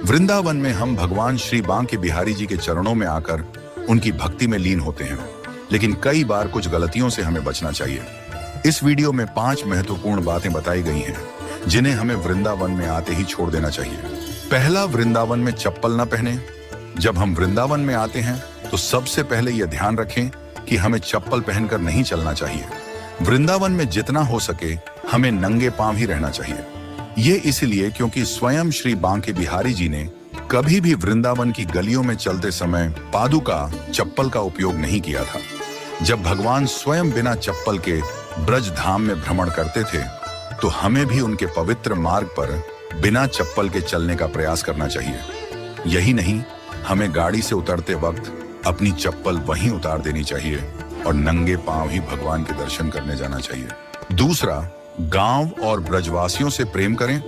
वृंदावन में हम भगवान श्री बांके बिहारी जी के चरणों में आकर उनकी भक्ति में लीन होते हैं, लेकिन कई बार कुछ गलतियों से हमें बचना चाहिए। इस वीडियो में 5 महत्वपूर्ण बातें बताई गई हैं जिन्हें हमें वृंदावन में आते ही छोड़ देना चाहिए। पहला, वृंदावन में चप्पल न पहने। जब हम वृंदावन में आते हैं तो सबसे पहले यह ध्यान रखें कि हमें चप्पल पहनकर नहीं चलना चाहिए। वृंदावन में जितना हो सके हमें नंगे पांव ही रहना चाहिए। ये इसलिए क्योंकि स्वयं श्री बांके बिहारी जी ने कभी भी वृंदावन की गलियों में चलते समय पादुका चप्पल का उपयोग नहीं किया था। जब भगवान स्वयं बिना चप्पल के ब्रज धाम में भ्रमण करते थे तो हमें भी उनके पवित्र मार्ग पर बिना चप्पल के चलने का प्रयास करना चाहिए। यही नहीं, हमें गाड़ी से उतरते वक्त अपनी चप्पल वहीं उतार देनी चाहिए और नंगे पांव ही भगवान के दर्शन करने जाना चाहिए। दूसरा, गांव और ब्रजवासियों से प्रेम करें।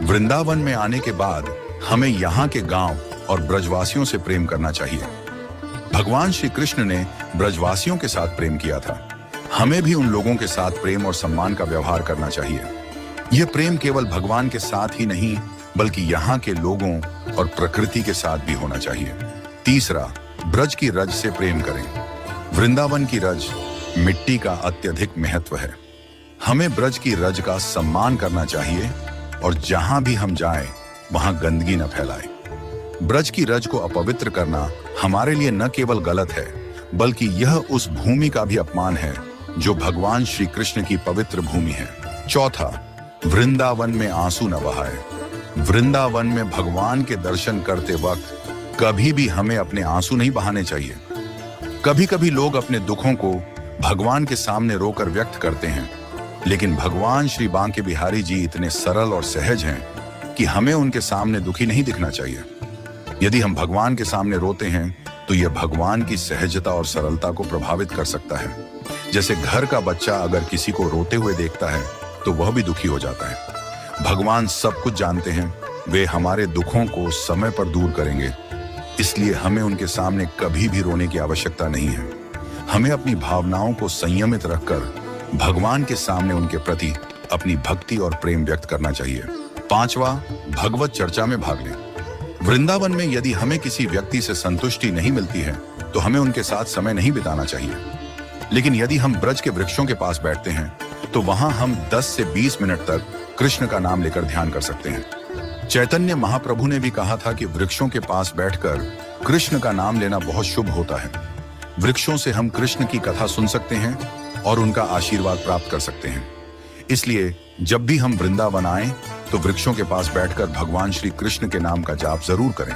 वृंदावन में आने के बाद हमें यहाँ के गांव और ब्रजवासियों से प्रेम करना चाहिए। भगवान श्री कृष्ण ने ब्रजवासियों के साथ प्रेम किया था। हमें भी उन लोगों के साथ प्रेम और सम्मान का व्यवहार करना चाहिए। यह प्रेम केवल भगवान के साथ ही नहीं बल्कि यहाँ के लोगों और प्रकृति के साथ भी होना चाहिए। तीसरा, ब्रज की रज से प्रेम करें। वृंदावन की रज मिट्टी का अत्यधिक महत्व है। हमें ब्रज की रज का सम्मान करना चाहिए और जहां भी हम जाएं वहां गंदगी न फैलाएं। ब्रज की रज को अपवित्र करना हमारे लिए न केवल गलत है बल्कि यह उस भूमि का भी अपमान है जो भगवान श्री कृष्ण की पवित्र भूमि है। चौथा, वृंदावन में आंसू न बहाए। वृंदावन में भगवान के दर्शन करते वक्त कभी भी हमें अपने आंसू नहीं बहाने चाहिए। कभी कभी लोग अपने दुखों को भगवान के सामने रोकर व्यक्त करते हैं, लेकिन भगवान श्री बांके बिहारी जी इतने सरल और सहज हैं कि हमें उनके सामने दुखी नहीं दिखना चाहिए। यदि हम भगवान के सामने रोते हैं तो यह भगवान की सहजता और सरलता को प्रभावित कर सकता है। जैसे घर का बच्चा अगर किसी को रोते हुए देखता है तो वह भी दुखी हो जाता है। भगवान सब कुछ जानते हैं, वे हमारे दुखों को समय पर दूर करेंगे, इसलिए हमें उनके सामने कभी भी रोने की आवश्यकता नहीं है। हमें अपनी भावनाओं को संयमित रखकर भगवान के सामने उनके प्रति अपनी भक्ति और प्रेम व्यक्त करना चाहिए। पांचवा, भगवत चर्चा में भाग लें। वृंदावन में यदि हमें किसी व्यक्ति से संतुष्टि नहीं मिलती है तो हमें उनके साथ समय नहीं बिताना चाहिए, लेकिन यदि हम ब्रज के वृक्षों के पास बैठते हैं तो वहां हम 10 से 20 मिनट तक कृष्ण का नाम लेकर ध्यान कर सकते हैं। चैतन्य महाप्रभु ने भी कहा था कि वृक्षों के पास बैठकर कृष्ण का नाम लेना बहुत शुभ होता है। वृक्षों से हम कृष्ण की कथा सुन सकते हैं और उनका आशीर्वाद प्राप्त कर सकते हैं। इसलिए जब भी हम वृंदावन आएं तो वृक्षों के पास बैठकर भगवान श्री कृष्ण के नाम का जाप जरूर करें।